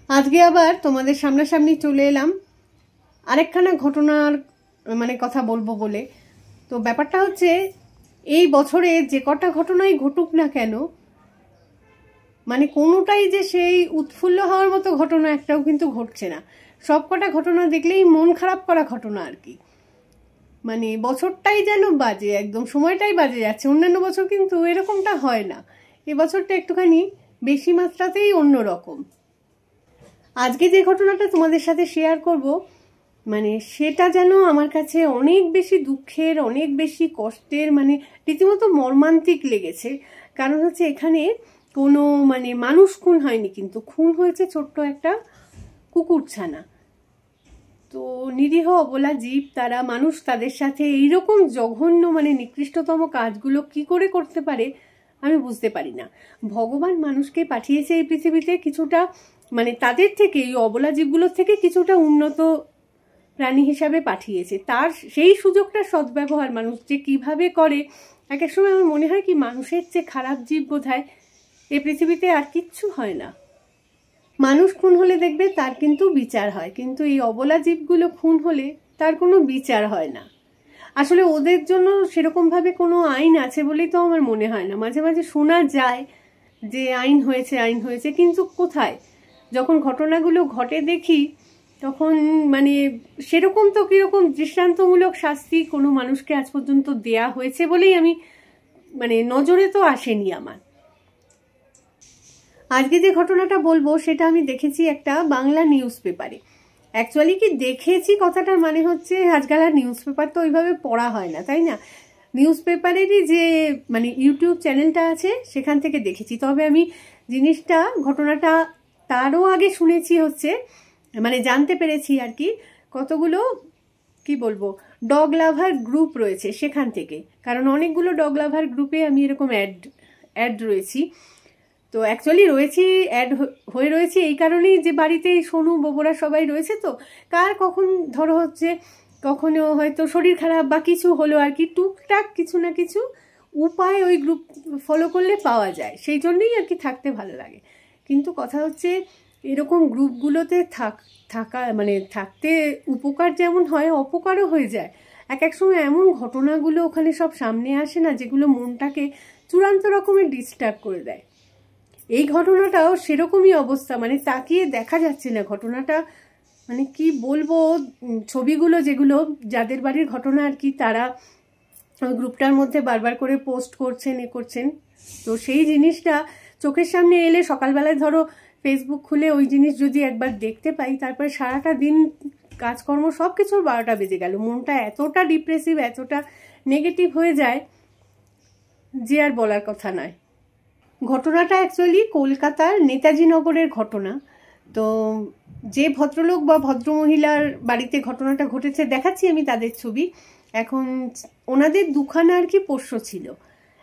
আজকে আবার তোমাদের সামনাসামনি চলে এলাম আরেকখানা ঘটনার কথা বলবো বলে। তো ব্যাপারটা হচ্ছে, এই বছরে যে কটা ঘটনাই ঘটুক না কেন, কোনোটাই যে সেই উৎফুল্ল হওয়ার মতো ঘটনা একটাও কিন্তু ঘটছে না। সব কটা ঘটনা দেখলেই মন খারাপ করা ঘটনা আর কি। বছরটাই যেন বাজে, একদম সময়টাই বাজে যাচ্ছে। অন্যান্য বছর কিন্তু এরকমটা হয় না, এবছরটা একটুখানি বেশি মাত্রাতেই অন্যরকম। আজকে যে ঘটনাটা তোমাদের সাথে শেয়ার করব, সেটা যেন আমার কাছে অনেক বেশি দুঃখের, অনেক বেশি কষ্টের, রীতিমতো মর্মান্তিক লেগেছে। কারণ হচ্ছে, এখানে কোনো মানুষ খুন হয়নি, কিন্তু খুন হয়েছে ছোট্ট একটা কুকুরছানা। তো নিরীহ অবলা জীব, তারা মানুষ, তাদের সাথে এইরকম জঘন্য নিকৃষ্টতম কাজগুলো কি করে করতে পারে আমি বুঝতে পারি না। ভগবান মানুষকে পাঠিয়েছে এই পৃথিবীতে কিছুটা তাদের থেকে, এই অবলা জীবগুলোর থেকে কিছুটা উন্নত প্রাণী হিসাবে পাঠিয়েছে। তার সেই সুযোগটা সদ্ব্যবহার মানুষ যে কিভাবে করে, এক এক সময় আমার মনে হয় কি মানুষের চেয়ে খারাপ জীব বোধহয় এই পৃথিবীতে আর কিচ্ছু হয় না। মানুষ খুন হলে দেখবে তার কিন্তু বিচার হয়, কিন্তু এই অবলা জীবগুলো খুন হলে তার কোনো বিচার হয় না। আসলে ওদের জন্য সেরকম ভাবে কোনো আইন আছে বলেই তো আমার মনে হয় না। মাঝে মাঝে শোনা যায় যে আইন হয়েছে, আইন হয়েছে, কিন্তু কোথায়? যখন ঘটনাগুলো ঘটে দেখি তখন সেরকম তো কিরকম দৃষ্টান্তমূলক শাস্তি কোনো মানুষকে আজ পর্যন্ত দেয়া হয়েছে বলেই আমি নজরে তো আসেনি আমার। আজকে যে ঘটনাটা বলবো সেটা আমি দেখেছি একটা বাংলা নিউজ পেপারে। অ্যাকচুয়ালি কি দেখেছি কথাটার হচ্ছে, আজকাল আর নিউজ পেপার তো ওইভাবে পড়া হয় না, তাই না? নিউজ পেপারেরই যে ইউটিউব চ্যানেলটা আছে সেখান থেকে দেখেছি। তবে আমি জিনিসটা, ঘটনাটা তারও আগে শুনেছি হচ্ছে, জানতে পেরেছি আর কি, কতগুলো কি বলবো ডগ লাভার গ্রুপ রয়েছে সেখান থেকে। কারণ অনেকগুলো ডগ লাভার গ্রুপে আমি এরকম অ্যাড রয়েছি। তো অ্যাকচুয়ালি হয়ে রয়েছি এই কারণেই যে বাড়িতে সোনু বোবরা সবাই রয়েছে। তো কার কখন ধরো হচ্ছে, কখনো হয়তো শরীর খারাপ বা কিছু হলো আর কি, টুকটাক কিছু না কিছু উপায় ওই গ্রুপ ফলো করলে পাওয়া যায়, সেই জন্যই আর কি থাকতে ভালো লাগে। কিন্তু কথা হচ্ছে, এরকম গ্রুপগুলোতে থাকতে উপকার যেমন হয়, অপকারও হয়ে যায়। এক এক সময় এমন ঘটনাগুলো ওখানে সব সামনে আসে না, যেগুলো মনটাকে চূড়ান্ত রকমের ডিস্টার্ব করে দেয়। এই ঘটনাটাও সেরকমই অবস্থা, তাকিয়ে দেখা যাচ্ছে না ঘটনাটা। কি বলবো, ছবিগুলো যেগুলো যাদের বাড়ির ঘটনা আর কি, তারা ওই গ্রুপটার মধ্যে বারবার করে পোস্ট করছেন, করছেন। তো সেই জিনিসটা চোখের সামনে এলে, সকালবেলায় ধরো ফেসবুক খুলে ওই জিনিস যদি একবার দেখতে পাই, তারপরে সারাটা দিন কাজকর্ম সব কিছুর 12টা বেজে গেল। মনটা এতটা ডিপ্রেসিভ, এতটা নেগেটিভ হয়ে যায় যে আর বলার কথা নয়। ঘটনাটা অ্যাকচুয়ালি কলকাতার নেতাজি নগরের ঘটনা। তো যে ভদ্রলোক বা ভদ্রমহিলার বাড়িতে ঘটনাটা ঘটেছে, দেখাচ্ছি আমি তাদের ছবি। এখন ওনাদের দুখানা আর কি পোষ্য ছিল।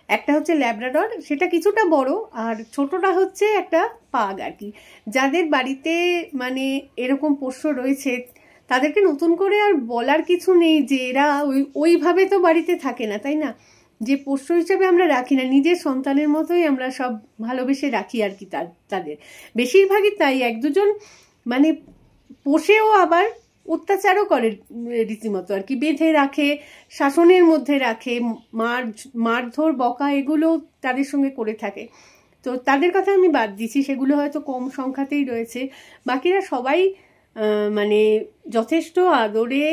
একটা হচ্ছে ল্যাব্রাডর, সেটা কিছুটা বড়, আর ছোটটা হচ্ছে একটা পাগ আর কি। যাদের বাড়িতে এরকম পোষ্য রয়েছে তাদেরকে নতুন করে আর বলার কিছু নেই যে এরা ওইভাবে তো বাড়িতে থাকে না, তাই না? যে পোষ্য হিসাবে আমরা রাখি না, নিজের সন্তানের মতোই আমরা সব ভালোবেসে রাখি আর কি তাদের। বেশিরভাগই তাই, এক দুজন পোষেও আবার অত্যাচারও করে রীতিমতো আর কি, বেঁধে রাখে, শাসনের মধ্যে রাখে, মারধর বকা এগুলো তাদের সঙ্গে করে থাকে। তো তাদের কথা আমি বাদ দিচ্ছি, সেগুলো হয়তো কম সংখ্যাতেই রয়েছে। বাকিরা সবাই যথেষ্ট আদরে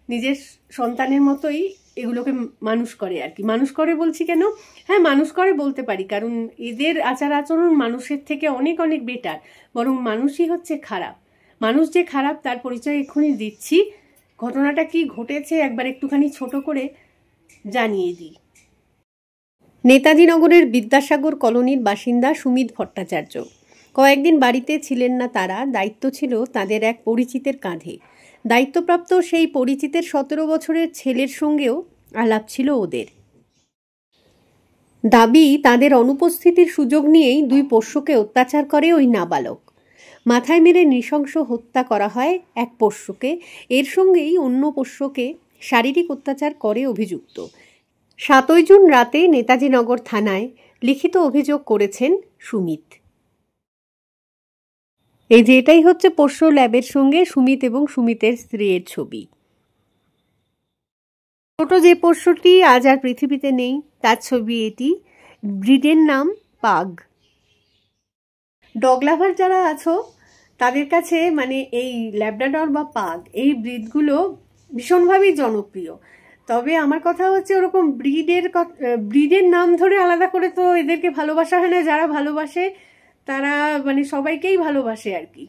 নিজের সন্তানের মতোই এগুলোকে মানুষ করে আর কি। মানুষ করে বলছি কেন? হ্যাঁ, মানুষ করে বলতে পারি, কারণ এদের আচার আচরণ মানুষের থেকে অনেক অনেক বেটার। বরং মানুষই হচ্ছে খারাপ। মানুষ যে খারাপ তার পরিচয় এক্ষুনি দিচ্ছি। ঘটনাটা কি ঘটেছে একবার একটুখানি ছোট করে জানিয়ে দিই। নেতাজি নগরের বিদ্যাসাগর কলোনির বাসিন্দা সুমিত ভট্টাচার্য। কয়েকদিন বাড়িতে ছিলেন না তারা, দায়িত্ব ছিল তাদের এক পরিচিতের কাঁধে। দায়িত্বপ্রাপ্ত সেই পরিচিতের 17 বছরের ছেলের সঙ্গেও আলাপ ছিল ওদের। দাবি, তাদের অনুপস্থিতির সুযোগ নিয়েই 2 পোষ্যকে অত্যাচার করে ওই নাবালক। মাথায় মেরে নৃশংস হত্যা করা হয় এক পোষ্যকে, এর সঙ্গেই অন্য পোষ্যকে শারীরিক অত্যাচার করে অভিযুক্ত। 7 জুন রাতে নেতাজি নগর থানায় লিখিত অভিযোগ করেছেন সুমিত। এই যে এটাই হচ্ছে পোষ্য ল্যাবের সঙ্গে সুমিত এবং সুমিতের স্ত্রীর ছবি। ছোট যে পোষ্যটি আজ আর পৃথিবীতে নেই তার ছবি এটি। ব্রিডের নাম পাগ। ডগ লাভার যারা আছো তাদের কাছে মানে এই ল্যাব্রাডর বা পাগ এই ব্রিডগুলো ভীষণভাবেই জনপ্রিয়। তবে আমার কথা হচ্ছে ওরকম ব্রিডের নাম ধরে আলাদা করে তো এদেরকে ভালোবাসা হয় না। যারা ভালোবাসে তারা মানে সবাইকেই ভালোবাসে আর কি।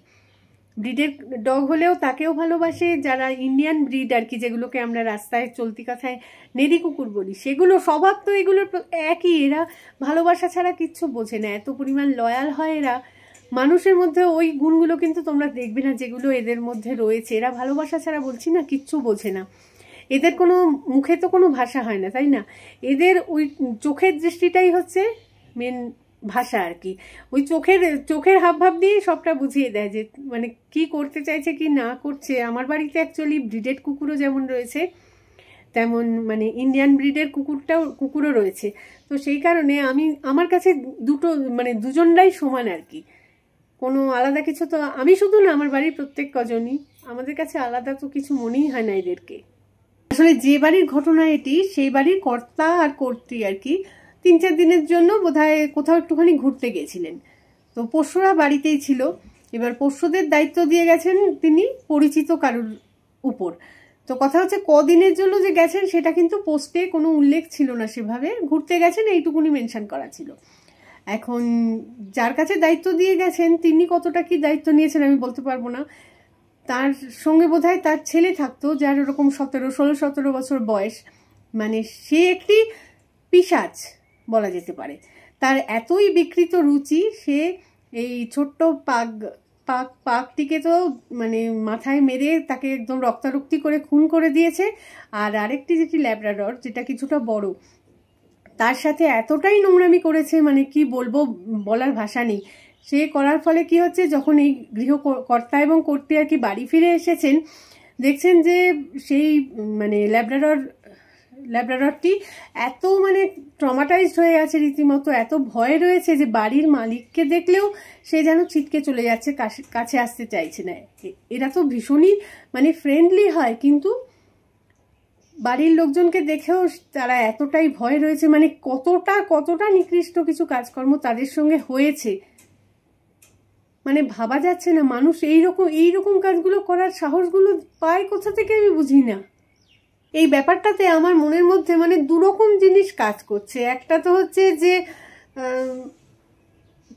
ব্রিডের ডগ হলেও তাকেও ভালোবাসে। যারা ইন্ডিয়ান ব্রিড আর কি, যেগুলোকে আমরা রাস্তায় চলতি কথায় নেড়ি কুকুর বলি, সেগুলো স্বভাব তো এগুলোর একই। এরা ভালোবাসা ছাড়া কিচ্ছু বোঝে না, এত পরিমাণ লয়াল হয় এরা। মানুষের মধ্যে ওই গুণগুলো কিন্তু তোমরা দেখবে না যেগুলো এদের মধ্যে রয়েছে। এরা ভালোবাসা ছাড়া বলছি না কিচ্ছু বোঝে না। এদের কোনো মুখে তো কোনো ভাষা হয় না, তাই না? এদের ওই চোখের দৃষ্টিটাই হচ্ছে মেন ভাষা আর কি। ওই চোখের হাবভাব দিয়ে সবটা বুঝিয়ে দেয় যে মানে কি করতে চাইছে কি না করছে। আমার বাড়িতে অ্যাকচুয়ালি ব্রিডেড কুকুরও যেমন রয়েছে তেমন মানে ইন্ডিয়ান ব্রিডের কুকুরও রয়েছে। তো সেই কারণে আমার কাছে দুজনরাই সমান আর কি। কোনো আলাদা কিছু তো আমি শুধু না, আমার বাড়ির প্রত্যেক কজনই, আমাদের কাছে আলাদা তো কিছু মনেই হয় না এদেরকে। আসলে যে বাড়ির ঘটনা এটি, সেই বাড়ির কর্তা আর কর্ত্রী আর কি 3-4 দিনের জন্য বোধহয় কোথাও একটুখানি ঘুরতে গেছিলেন। তো পোষ্যরা বাড়িতেই ছিল। এবার পোষ্যদের দায়িত্ব দিয়ে গেছেন তিনি পরিচিত কারুর উপর। তো কথা হচ্ছে কদিনের জন্য যে গেছেন সেটা কিন্তু পোস্টে কোনো উল্লেখ ছিল না সেভাবে। ঘুরতে গেছেন এইটুকুনি মেনশন করা ছিল। এখন যার কাছে দায়িত্ব দিয়ে গেছেন তিনি কতটা কি দায়িত্ব নিয়েছেন আমি বলতে পারবো না। তার সঙ্গে বোধহয় তার ছেলে থাকতো, যার ওরকম 16-17 বছর বয়স। মানে সে একটি পিশাচ বলা যেতে পারে। তার এতই বিকৃত রুচি, সে এই ছোট্ট পাগটিকে তো মানে মাথায় মেরে তাকে একদম রক্তারক্তি করে খুন করে দিয়েছে। আর আরেকটি যেটি ল্যাব্রাডর, যেটা কিছুটা বড়, তার সাথে এতটাই নোংরামি করেছে মানে কি বলবো, বলার ভাষা নেই। সে করার ফলে কি হচ্ছে, যখন এই গৃহকর্তা এবং কর্ত্রী আর কি বাড়ি ফিরে এসেছেন, দেখছেন যে সেই মানে ল্যাব্রাডরটি এত মানে ট্রমাটাইজড হয়ে গেছে রীতিমতো, এত ভয় রয়েছে যে বাড়ির মালিককে দেখলেও সে যেন ছিটকে চলে যাচ্ছে, কাছে আসতে চাইছে না। এরা তো ভীষণই মানে ফ্রেন্ডলি হয়, কিন্তু বাড়ির লোকজনকে দেখেও তারা এতটাই ভয় রয়েছে। মানে কতটা নিকৃষ্ট কিছু কাজকর্ম তাদের সঙ্গে হয়েছে মানে ভাবা যাচ্ছে না। মানুষ এইরকম কাজগুলো করার সাহসগুলো পায় কোথা থেকে আমি বুঝি না। এই ব্যাপারটাতে আমার মনের মধ্যে মানে দুরকম জিনিস কাজ করছে। একটা তো হচ্ছে যে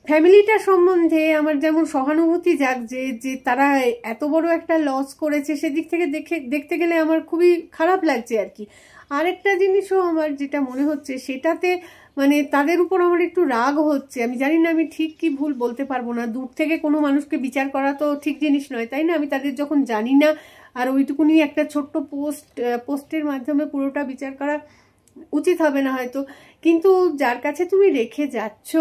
ফ্যামিলিটা সম্বন্ধে আমার যেমন সহানুভূতি জাগছে যে তারা এত বড় একটা লস করেছে, সেদিক থেকে দেখতে গেলে আমার খুবই খারাপ লাগছে আর কি। আরেকটা জিনিসও আমার যেটা মনে হচ্ছে সেটাতে মানে তাদের উপর আমার একটু রাগ হচ্ছে। আমি জানি না আমি ঠিক কি ভুল বলতে পারবো না। দূর থেকে কোনো মানুষকে বিচার করা তো ঠিক জিনিস নয়, তাই না? আমি তাদের যখন জানি না, আর ওইটুকুনি একটা ছোট্ট পোস্টের মাধ্যমে পুরোটা বিচার করা উচিত হবে না হয়তো। কিন্তু যার কাছে তুমি রেখে যাচ্ছ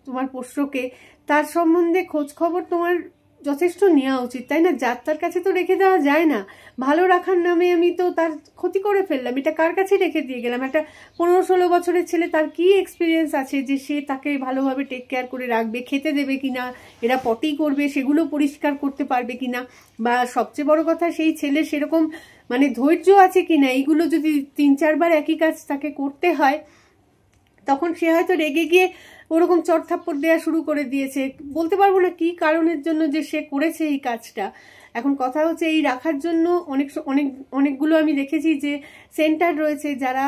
তোমার পোষ্যকে, তার সম্বন্ধে খোঁজ খবর তোমার যথেষ্ট নেওয়া উচিত, তাই না? যার তার কাছে তো রেখে দেওয়া যায় না। ভালো রাখার নামে আমি তো তার ক্ষতি করে ফেললাম। এটা কার কাছে রেখে দিয়ে গেলাম? একটা 15-16 বছরের ছেলে, তার কি এক্সপিরিয়েন্স আছে যে সে তাকে ভালোভাবে টেক কেয়ার করে রাখবে? খেতে দেবে কিনা, এরা পটি করবে সেগুলো পরিষ্কার করতে পারবে কিনা, বা সবচেয়ে বড় কথা সেই ছেলে সেরকম মানে ধৈর্য আছে কিনা। এইগুলো যদি 3-4 বার একই কাজ তাকে করতে হয়, তখন সে হয়তো রেগে গিয়ে ওরকম চড়থাপ্পড় দেওয়া শুরু করে দিয়েছে। বলতে পারবো না কি কারণের জন্য যে সে করেছে এই কাজটা। এখন কথা হচ্ছে এই রাখার জন্য অনেকগুলো আমি দেখেছি যে সেন্টার রয়েছে যারা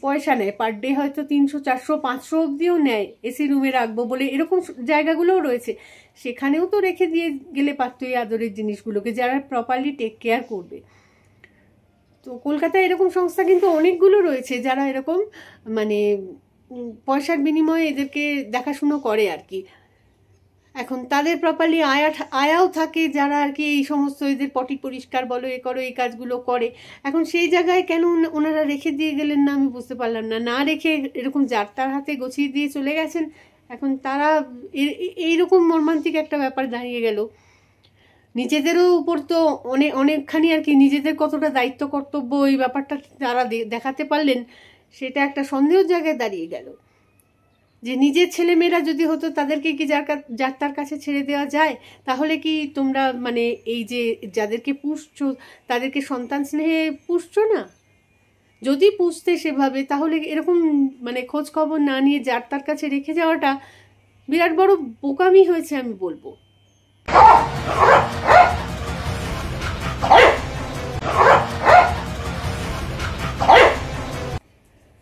পয়সা নেয়, পার ডে হয়তো 300, 400, 500 অব্দিও নেয় এসি রুমে রাখবো বলে। এরকম জায়গাগুলোও রয়েছে। সেখানেও তো রেখে দিয়ে গেলে পারতো এই আদরের জিনিসগুলোকে, যারা প্রপারলি টেক কেয়ার করবে। তো কলকাতায় এরকম সংস্থা কিন্তু অনেকগুলো রয়েছে যারা এরকম মানে পয়সার বিনিময়ে এদেরকে দেখাশুনো করে আর কি। এখন তাদের প্রপারলি আয়াও থাকে যারা আর কি এই সমস্ত এদের পটি পরিষ্কার বলো, এ করো, এই কাজগুলো করে। এখন সেই জায়গায় কেন ওনারা রেখে দিয়ে গেলেন না আমি বুঝতে পারলাম না। না রেখে এরকম যার তার হাতে গছিয়ে দিয়ে চলে গেছেন। এখন তারা এইরকম মর্মান্তিক একটা ব্যাপার দাঁড়িয়ে গেল। নিজেদেরও উপর তো অনেকখানি আর কি নিজেদের কতটা দায়িত্ব কর্তব্য এই ব্যাপারটা তারা দেখাতে পারলেন, সেটা একটা সন্দেহের জায়গায় দাঁড়িয়ে গেল। যে নিজের ছেলেমেয়েরা যদি হতো তাদেরকে কি যার তার কাছে ছেড়ে দেওয়া যায়? তাহলে কি তোমরা মানে এই যে যাদেরকে পুষছো তাদেরকে সন্তান স্নেহে পুষছো না? যদি পুষতে সেভাবে, তাহলে এরকম মানে খোঁজ খবর না নিয়ে যার তার কাছে রেখে যাওয়াটা বিরাট বড় বোকামি হয়েছে আমি বলবো।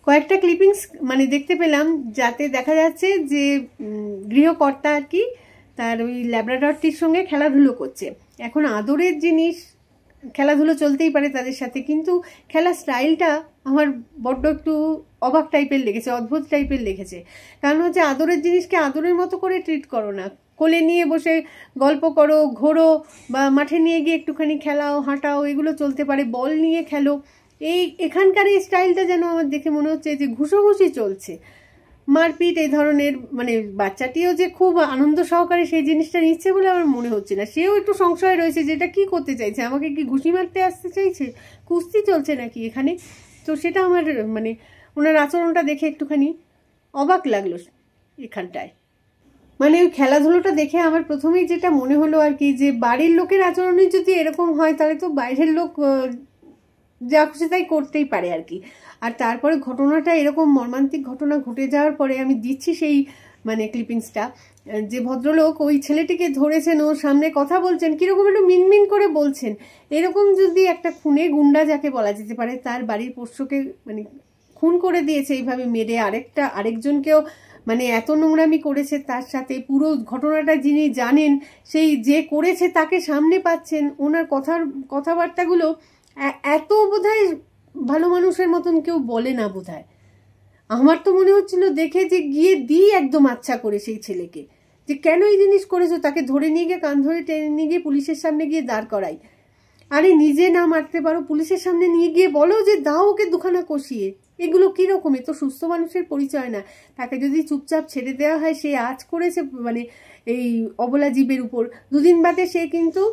কয়েকটা ক্লিপিংস মানে দেখতে পেলাম, যাতে দেখা যাচ্ছে যে গৃহকর্তা আর কি তার ওই ল্যাব্রাডরটির সঙ্গে খেলাধুলো করছে। এখন আদরের জিনিস, খেলাধুলো চলতেই পারে তাদের সাথে, কিন্তু খেলার স্টাইলটা আমার বড্ড একটু অবাক টাইপের লেগেছে, অদ্ভুত টাইপের লেগেছে। কারণ হচ্ছে আদরের জিনিসকে আদরের মতো করে ট্রিট করো না, কোলে নিয়ে বসে গল্প করো, ঘোরো, বা মাঠে নিয়ে গিয়ে একটুখানি খেলাও, হাঁটাও, এগুলো চলতে পারে, বল নিয়ে খেলো। এখানকার এই স্টাইলটা যেন আমার দেখে মনে হচ্ছে যে ঘুষোঘুষি চলছে, মারপিট এই ধরনের। মানে বাচ্চাটিও যে খুব আনন্দ সহকারে সেই জিনিসটা নিচ্ছে বলে আমার মনে হচ্ছে না। সেও একটু সংশয় রয়েছে যে এটা কী করতে চাইছে, আমাকে কি ঘুষি মারতে আসতে চাইছে, কুস্তি চলছে নাকি এখানে। তো সেটা আমার মানে ওনার আচরণটা দেখে একটুখানি অবাক লাগলো এখানটায়। মানে ওই খেলাধুলোটা দেখে আমার প্রথমেই যেটা মনে হলো আর কি, যে বাড়ির লোকের আচরণই যদি এরকম হয় তাহলে তো বাইরের লোক যা খুশি তাই করতেই পারে আর কি। আর তারপরে ঘটনাটা এরকম মর্মান্তিক ঘটনা ঘটে যাওয়ার পরে আমি দিচ্ছি সেই মানে ক্লিপিংসটা, যে ভদ্রলোক ওই ছেলেটিকে ধরেছেন, ওর সামনে কথা বলছেন, কীরকম একটু মিনমিন করে বলছেন। এরকম যদি একটা খুনে গুন্ডা যাকে বলা যেতে পারে, তার বাড়ির পোষ্যকে মানে খুন করে দিয়েছে এইভাবে মেরে, আরেকজনকেও মানে এত নোংরামি করেছে, তার সাথে পুরো ঘটনাটা যিনি জানেন সেই যে করেছে তাকে সামনে পাচ্ছেন, ওনার কথাবার্তাগুলো এত বোধহয় ভালো মানুষের মতন কেউ বলে না বোধহয়। আমার তো মনে হচ্ছিল দেখে যে গিয়ে দিই একদম আচ্ছা করে সেই ছেলেকে, যে কেন এই জিনিস করেছো, তাকে ধরে নিয়ে গিয়ে কান ধরে টেনে নিয়ে গিয়ে পুলিশের সামনে গিয়ে দাঁড় করাই। আরে নিজে না মারতে পারো, পুলিশের সামনে নিয়ে গিয়ে বলো যে দাও ওকে দুখানা কষিয়ে। এগুলো কীরকম? এ তো সুস্থ মানুষের পরিচয় না। তাকে যদি চুপচাপ ছেড়ে দেওয়া হয়, সে আজ করেছে মানে এই অবলা জীবের উপর, দুদিন বাদে সে কিন্তু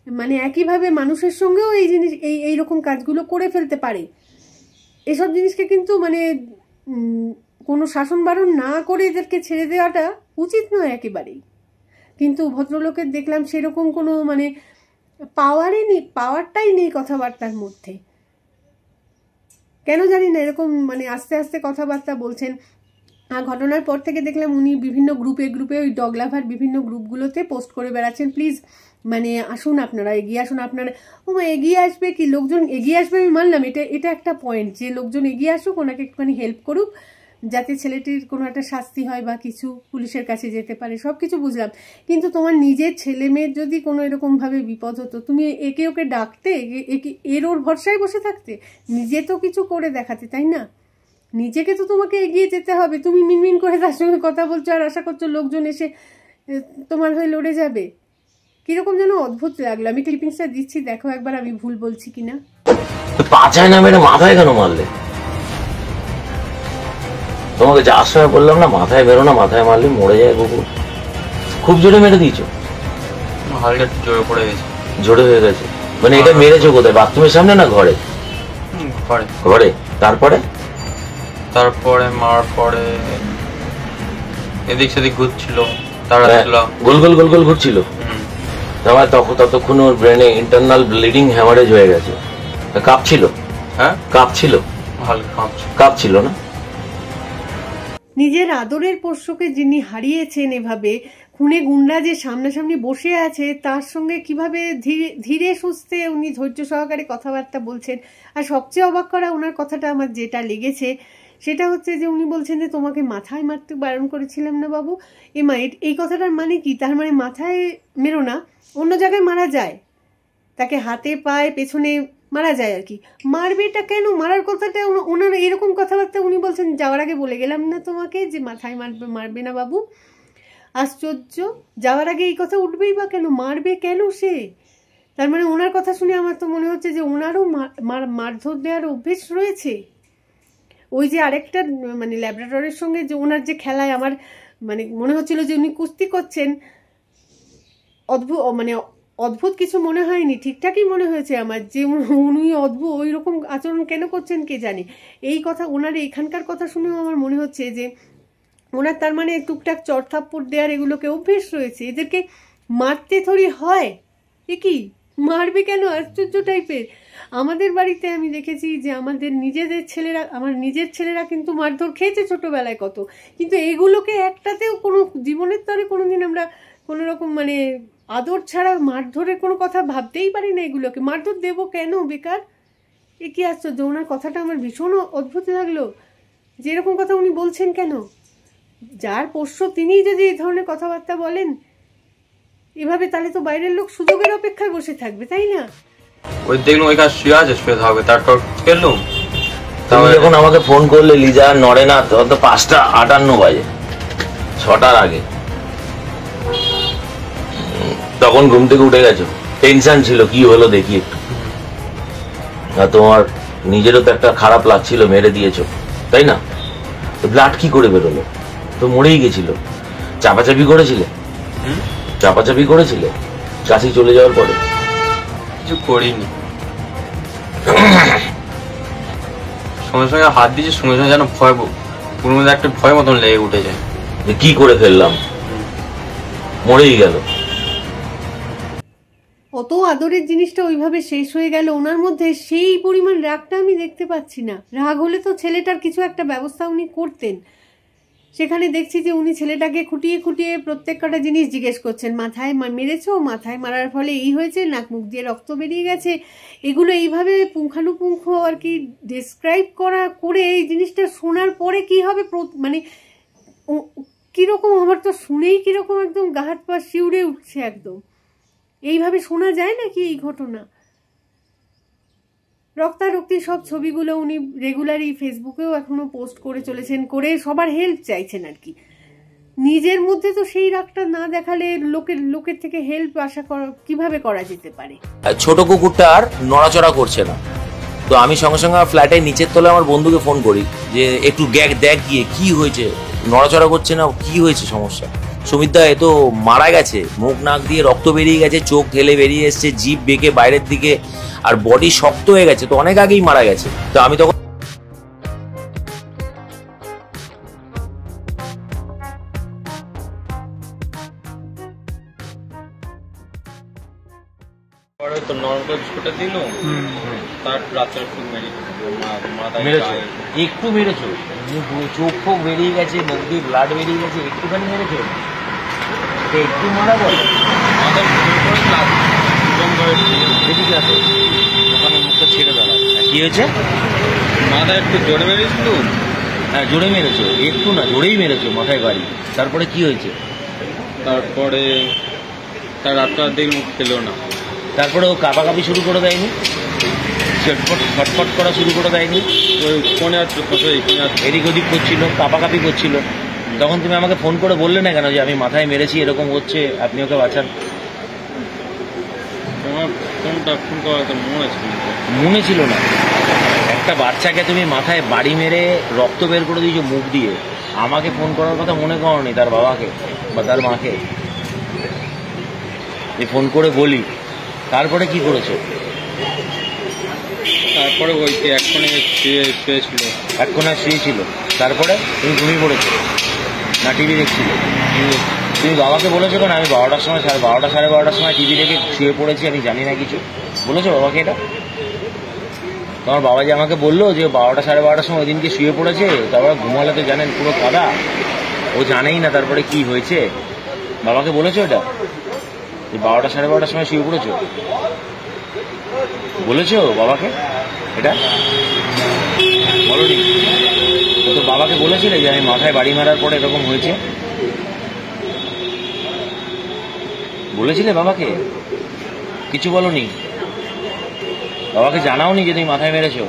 মানে একইভাবে মানুষের সঙ্গেও এই জিনিস এইরকম কাজগুলো করে ফেলতে পারে। এসব জিনিসকে কিন্তু মানে কোনো শাসন বারণ না করে এদেরকে ছেড়ে দেওয়াটা উচিত নয় একেবারেই। কিন্তু ভদ্রলোকের দেখলাম সেরকম কোনো মানে পাওয়ারটাই নেই কথাবার্তার মধ্যে। কেন জানি না এরকম মানে আস্তে আস্তে কথাবার্তা বলছেন। আর ঘটনার পর থেকে দেখলাম উনি বিভিন্ন গ্রুপে ওই ডগ লাভার বিভিন্ন গ্রুপগুলোতে পোস্ট করে বেড়াচ্ছেন, প্লিজ মানে আসুন আপনারা, এগিয়ে আসুন আপনারা। এগিয়ে আসবে কি, লোকজন এগিয়ে আসবে আমি মানলাম, এটা একটা পয়েন্ট, যে লোকজন এগিয়ে আসুক, ওনাকে একটুখানি হেল্প করুক, যাতে ছেলেটির কোনো একটা শাস্তি হয় বা কিছু পুলিশের কাছে যেতে পারে, সব কিছু বুঝলাম। কিন্তু তোমার নিজের ছেলে মেয়ের যদি কোনো এরকমভাবে বিপদ হতো, তুমি ওকে ডাকতে, ওর ভরসায় বসে থাকতে? নিজে তো কিছু করে দেখাতে, তাই না? নিজেকে তো তোমাকে এগিয়ে যেতে হবে। তুমি মিনমিন করে তার সঙ্গে কথা বলছো আর আশা করছো লোকজন এসে তোমার হয়ে লড়ে যাবে। কিরকম যেন অদ্ভুত লাগলো। আমি ক্লিপিংসটা দিচ্ছি, দেখো একবার আমি ভুল বলছি কিনা। পাছায় না মেরে মাথায় কেন মারলে? তোমাকে যার সময় বললাম না মাথায় বেরো না, মাথায় মারলে মরে যায় কুকুর। খুব জোরে মেরে দিয়েছো? হালকা জোরে পড়ে গেছে। জোরে হয়ে গেছে মানে এটা মেরেছো কোথায়, বাথরুমের সামনে না ঘরে? ঘরে। তারপরে মার পরে এদিক সেদিক ঘুরছিল, গোল গোল গোল গোল ঘুরছিল। আমার ততক্ষণ ওর ব্রেনে ইন্টারনাল ব্লিডিং হ্যামারেজ হয়ে গেছে। কাঁপছিল? হ্যাঁ কাঁপছিল, কাঁপছিল না? নিজের আদরের পোষ্যকে যিনি হারিয়েছেন এভাবে, খুনে গুন্ডা যে সামনাসামনি বসে আছে তার সঙ্গে কিভাবে ধীরে সুস্থে উনি ধৈর্য সহকারে কথাবার্তা বলছেন। আর সবচেয়ে অবাক করা ওনার কথাটা আমার যেটা লেগেছে সেটা হচ্ছে যে উনি বলছেন যে তোমাকে মাথায় মারতে বারণ করেছিলাম না বাবু। এই কথাটার মানে কি? তার মানে মাথায় মেরো না, অন্য জায়গায় মারা যায়, তাকে হাতে পায়ে পেছনে মারা যায় আর কি। মারবেটা কেন? মারার কথাটা ওনার এরকম কথাবার্তা উনি বলছেন, যাওয়ার আগে বলে গেলাম না তোমাকে যে মাথায় মারবে না বাবু। আশ্চর্য, যাওয়ার আগে এই কথা উঠবেই বা কেন? মারবে কেন সে? তার মানে ওনার কথা শুনে আমার তো মনে হচ্ছে যে ওনারও মারধর দেওয়ার অভ্যেস রয়েছে। ওই যে আরেকটা মানে ল্যাব্রাডরের সঙ্গে যে ওনার যে খেলায় আমার মানে মনে হচ্ছিল যে উনি কুস্তি করছেন, অদ্ভুত কিছু মনে হয়নি, ঠিকঠাকই মনে হয়েছে আমার যে উনি অদ্ভুত ওই রকম আচরণ কেন করছেন কে জানে। এই কথা ওনার এখানকার কথা শুনেও আমার মনে হচ্ছে যে ওনার তার মানে টুকটাক চড়থাপ্পড় দেওয়ার এগুলোকে অভ্যেস রয়েছে। এদেরকে মারতে থরি হয়, এ কি মারবে কেন, আশ্চর্য টাইপের। আমাদের বাড়িতে আমি দেখেছি যে আমাদের নিজেদের ছেলেরা, আমার নিজের ছেলেরা কিন্তু মারধর খেয়েছে ছোটবেলায় কত, কিন্তু এগুলোকে একটাতেও কোনো জীবনের তরে কোনোদিন আমরা কোনো রকম মানে আদর ছাড়া মারধরের কোনো কথা ভাবতেই পারি না। এগুলোকে মারধর দেবো কেন বেকার, এ কি আশ্চর্য। ওনার কথাটা আমার ভীষণ অদ্ভুত লাগলো, যে এরকম কথা উনি বলছেন কেন। যার পোষ্য তিনিই যদি এই ধরনের কথাবার্তা বলেন এভাবে, তাহলে তো বাইরের লোক সুযোগের অপেক্ষায় বসে থাকবে, তাই না? ওই দেখলাম ওই কাজ শুয়ে আছে, শুয়ে থাকবে, তারপর খেললুম। তুমি যখন আমাকে ফোন করলে লিজা নড়ে না, তখন তো 5:58 বাজে, 6টার আগে। তখন ঘুম থেকে উঠে গেছো, টেনশন ছিল কি হলো দেখি একটু। আর তোমার নিজেরও তো একটা খারাপ লাগছিল, মেরে দিয়েছো তাই না? ব্লাড কি করে বেরোলো? তো মরেই গেছিল। চাপাচাপি করেছিলে? চাপাচাপি করেছিলে কাশি চলে যাওয়ার পরে? কিছু করিনি, সঙ্গে সঙ্গে হাত দিয়েছে, সঙ্গে সঙ্গে যেন ভয়, পুরো মধ্যে একটা ভয় মতন লেগে উঠেছে যে কি করে ফেললাম, মরেই গেল। অত আদরের জিনিসটা ওইভাবে শেষ হয়ে গেল। ওনার মধ্যে সেই পরিমাণ রাগটা আমি দেখতে পাচ্ছি না। রাগ হলে তো ছেলেটার কিছু একটা ব্যবস্থা উনি করতেন। সেখানে দেখছি যে উনি ছেলেটাকে খুঁটিয়ে খুঁটিয়ে প্রত্যেক কটা জিনিস জিজ্ঞেস করছেন। মাথায় মেরেছো, মাথায় মারার ফলে এই হয়েছে, নাক মুখ দিয়ে রক্ত বেরিয়ে গেছে, এগুলো এইভাবে পুঙ্খানুপুঙ্খ আর কি ডেসক্রাইব করে এই জিনিসটা শোনার পরে কি হবে, মানে কিরকম, আমার তো শুনেই কিরকম একদম গা হাত পা শিউরে উঠছে একদম। এইভাবে শোনা যায় নাকি এই ঘটনা? রক্তারক্তি সব ছবিগুলো উনি রেগুলারই ফেসবুকেও এখনো পোস্ট করে চলেছেন, করে সবার হেল্প চাইছেন আর কি। নিজের মধ্যে তো সেই রাগটা না দেখালে লোকের থেকে হেল্প আশা কিভাবে করা যেতে পারে? ছোট কুকুরটা আর নড়াচড়া করছে না, তো আমি সঙ্গে সঙ্গে ফ্ল্যাটের নিচের তলায় আমার বন্ধুকে ফোন করি যে একটু দেখ গিয়ে কি হয়েছে, নড়াচড়া করছে না, কি হয়েছে সমস্যা। সুমিতদা এ তো মারা গেছে, মুখ নাক দিয়ে রক্ত বেরিয়ে গেছে, চোখ ঢেলে বেরিয়ে এসছে, জিভ বেঁকে বাইরের দিকে, আর বডি শক্ত হয়ে গেছে, তো অনেক আগেই মারা গেছে। তো আমি তখন তো নর্মাল বিস্কুটটা দিল, তার রাত্রে একটু মেরেছো, একটু মেরেছো, চোখ ফোক বেরিয়ে গেছে, মুখ দিয়ে ব্লাড বেরিয়ে গেছে, একটুখানি মেরেছো, একটু মারা বলে এদিকে আসো, ওখানে মুখটা ছেড়ে দাঁড়াও। কি হয়েছে? মাথায় একটু জোরে মেরেছিল। হ্যাঁ জোরে মেরেছো, একটু না জোরেই মেরেছো, মাথায় বাড়ি। তারপরে কি হয়েছে? তারপরে তার রাতটা দেখল মুখ খেলো না। তারপরে ও কাঁপাকাঁপি শুরু করে দেয়নি? ছটফট করা শুরু করে দেয়নি? ওই ফোনে আসছিল, এদিক ওদিক করছিল, কাঁপাকাঁপি করছিল, তখন তুমি আমাকে ফোন করে বললে না কেন যে আমি মাথায় মেরেছি, এরকম হচ্ছে, আপনি ওকে বাঁচান? তোমার ফোনটা ফোন করা তো মনে ছিল না। একটা বাচ্চাকে তুমি মাথায় বাড়ি মেরে রক্ত বের করে দিয়েছো মুখ দিয়ে, আমাকে ফোন করার কথা মনে করনি তার বাবাকে বা তার মাকে? ফোন করে বলি, তারপরে কি করেছো? তারপরে ওই এক্ষণে শুয়েছিল, এক্ষণে শুয়েছিল, তারপরে তুমি ঘুমিয়ে পড়েছো না টিভি দেখছিলে? তুমি বাবাকে বলেছো কেন আমি 12টার সময়, 12টা 12:30টার সময় টিভি দেখে শুয়ে পড়েছি, আমি জানি না কিছু? বলেছো বাবাকে এটা? তোমার বাবা যে আমাকে বললো যে 12টা 12:30টার সময় ওই দিনকে শুয়ে পড়েছে, তারপরে ঘুমালে তো জানেন পুরো কাদা, ও জানেই না তারপরে কি হয়েছে। বাবাকে বলেছো এটা, যে 12টা 12:30টার সময় শুয়ে পড়েছো? বলেছো বাবাকে এটা? বলোনি তো? বাবাকে বলেছিলে যে আমি মাথায় বাড়ি মারার পরে এরকম হয়েছে? বলেছিলে বাবাকে? কিছু বলনি? বাবাকে জানাওনি যে তুমি মাথায় মেরেছো?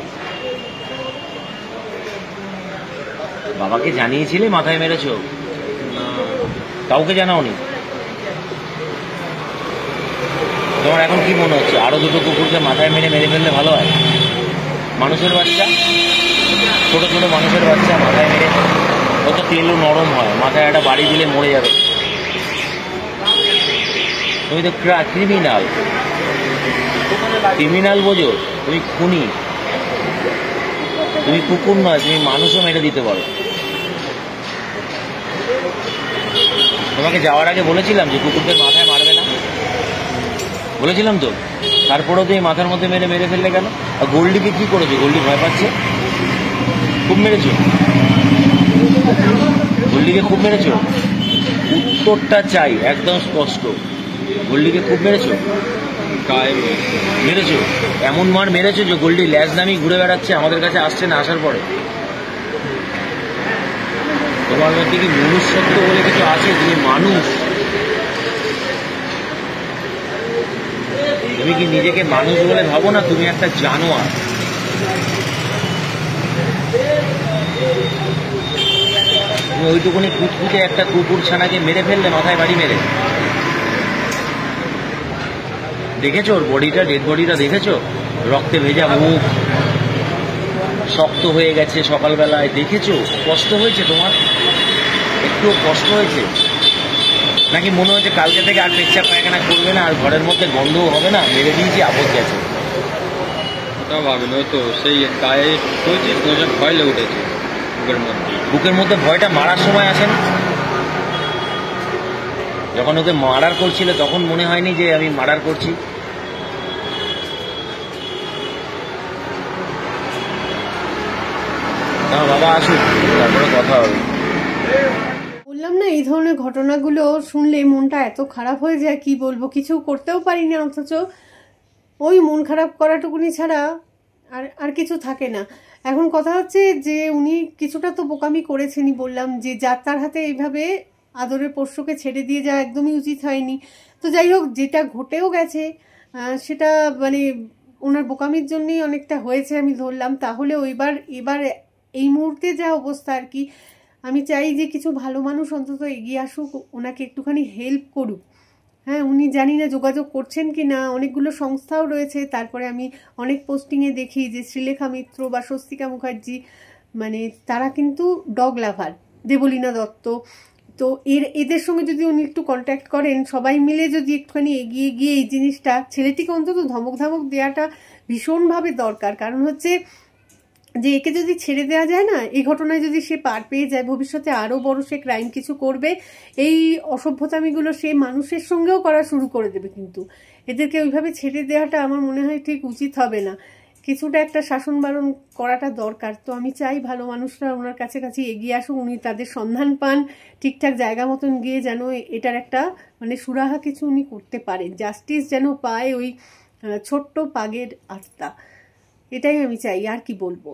বাবাকে জানিয়েছিলে মাথায় মেরেছো? কাউকে জানাওনি? তোমার এখন কি মনে হচ্ছে আরো দুটো কুকুরকে মাথায় মেরে ফেললে ভালো হয়? মানুষের বাচ্চা, ছোট ছোট মানুষের বাচ্চা মাথায় মেরে, কত তেলও নরম হয়, মাথায় একটা বাড়ি দিলে মরে যাবে। তুমি তো ক্রিমিনাল বোঝো, তুমি খুনি, তুমি কুকুর নয়, তুমি মানুষও মেরে দিতে পারো। তোমাকে যাওয়ার আগে বলেছিলাম যে কুকুরদের মাথায় মারবে না, বলেছিলাম তো। তারপরেও তুমি মাথার মধ্যে মেরে মেরে ফেললে কেন? আর গোল্ডিকে কি করেছো? গোল্ডি ভয় পাচ্ছে, খুব মেরেছো গোল্ডিকে, খুব মেরেছো। উত্তরটা চাই একদম স্পষ্ট। গোল্ডিকে খুব মেরেছো, গায়ে মেরেছো, এমন মার মেরেছো যে গোল্ডি ল্যাজ নামিয়ে ঘুরে বেড়াচ্ছে, আমাদের কাছে আসছে না, আসার পরে। তোমার মধ্যে কি মনুষ্যত্ব বলে কিছু আছে? তুমি মানুষ? তুমি কি নিজেকে মানুষ বলে ভাবো না? তুমি একটা জানোয়ার। তুমি ওইটুকুনি কুটকুটে একটা কুকুর ছানাকে মেরে ফেললে মাথায় বাড়ি মেরে। দেখেছো ওর বডিটা, ডেড বডিটা দেখেছো? রক্তে ভেজা মুখ, শক্ত হয়ে গেছে সকালবেলায়, দেখেছো? কষ্ট হয়েছে তোমার? একটু কষ্ট হয়েছে নাকি মনে হচ্ছে কালকে থেকে আর পেচ্ছাপ পায়খানা করবে না, আর ঘরের মধ্যে গন্ধও হবে না, মেরে দিয়েছি আপদ গেছে? ওটাও ভাবিনি, ওই তো সেই গায়ে হয়েছে, ভয় লেগে উঠেছে বুকের মধ্যে। বুকের মধ্যে ভয়টা মারার সময় আসেনি? যখন ওকে মার্ডার করছিলে তখন মনে হয়নি যে আমি মার্ডার করছি? বাবা আসুক, তারপরে কথা হবে। বললাম না, এই ধরনের ঘটনাগুলো শুনলে মনটা এত খারাপ হয়ে যায়, কি বলবো, কিছু করতেও পারি না, অথচ ওই মন খারাপ করাটুকুনি ছাড়া আর আর কিছু থাকে না। এখন কথা হচ্ছে যে উনি কিছুটা তো বোকামি করেছেনই, বললাম যে যার তার হাতে এইভাবে আদরের পোষ্যকে ছেড়ে দিয়ে যাওয়া একদমই উচিত হয়নি। তো যাই হোক, যেটা ঘটেও গেছে সেটা মানে ওনার বোকামির জন্যই অনেকটা হয়েছে আমি ধরলাম। তাহলে এবার এই মুহূর্তে যা অবস্থা আর কি, আমি চাই যে কিছু ভালো মানুষ অন্তত এগিয়ে আসুক, ওনাকে একটুখানি হেল্প করুক। হ্যাঁ, উনি জানি না যোগাযোগ করছেন কি না, অনেকগুলো সংস্থাও রয়েছে। তারপরে আমি অনেক পোস্টিংয়ে দেখি যে শ্রীলেখা মিত্র বা স্বস্তিকা মুখার্জি, মানে তারা কিন্তু ডগ লাভার, দেবলীনা দত্ত। তো এদের সঙ্গে যদি উনি একটু কন্ট্যাক্ট করেন, সবাই মিলে যদি একটুখানি এগিয়ে গিয়ে এই জিনিসটা, ছেলেটিকে অন্তত ধমক দেওয়াটা ভীষণভাবে দরকার। কারণ হচ্ছে যে একে যদি ছেড়ে দেওয়া যায় না, এই ঘটনায় যদি সে পার পেয়ে যায়, ভবিষ্যতে আরও বড় সে ক্রাইম কিছু করবে, এই অসভ্যতামিগুলো সে মানুষের সঙ্গেও করা শুরু করে দেবে। কিন্তু এদেরকে ওইভাবে ছেড়ে দেওয়াটা আমার মনে হয় ঠিক উচিত হবে না, কিছুটা একটা শাসন বারণ করাটা দরকার। তো আমি চাই ভালো মানুষরা ওনার কাছে এগিয়ে আসুন, উনি তাদের সন্ধান পান, ঠিকঠাক জায়গা মতন গিয়ে যেন এটার একটা মানে সুরাহা কিছু উনি করতে পারেন, জাস্টিস যেন পায় ওই ছোট্ট পাগের আত্মা। এটাই আমি চাই, আর কি বলবো।